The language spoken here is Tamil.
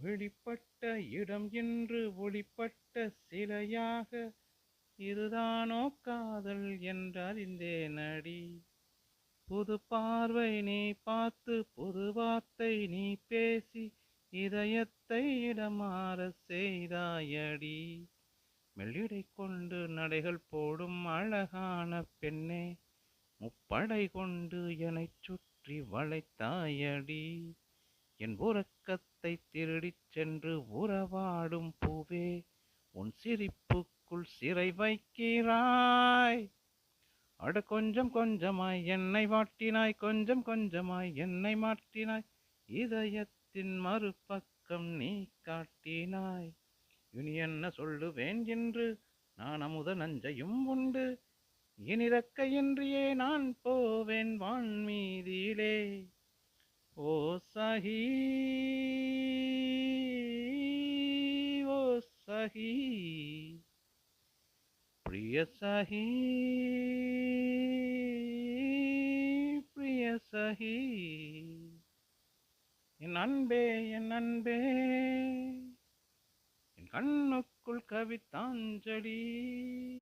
வெளிப்பட்ட இடம் என்று ஒளிப்பட்ட சிலையாக இதுதானோ காதல் என்றறிந்தேனடி. புது பார்வை நீ பார்த்து புது வார்த்தை நீ பேசி இதயத்தை இடமாற செய்தாயடி. மெல்லிடை கொண்டு நடைகள் போடும் அழகான பெண்ணே, முப்படை கொண்டு என்னைச் சுற்றி வளைத்தாயடி. என் உறக்கத்தை திருடிச் சென்று உறவாடும் பூவே, உன் சிரிப்புக்குள் சிறை வைக்கிறாய். அட கொஞ்சம் கொஞ்சமாய் என்னை வாட்டினாய், கொஞ்சம் கொஞ்சமாய் என்னை மாற்றினாய், இதயத்தின் மறுபக்கம் நீ காட்டினாய். இனி என்ன சொல்லுவேன் என்று நான் அமுத நஞ்சையும் உண்டு, இனி இறக்கையின்றியே நான் போவேன் வான்மீதியிலே. ஓ சகி, ஓ சகி, பிரிய சகி, பிரிய சகி, என் அன்பே என் அன்பே, என் கண்ணுக்குள் கவிதாஞ்சலி.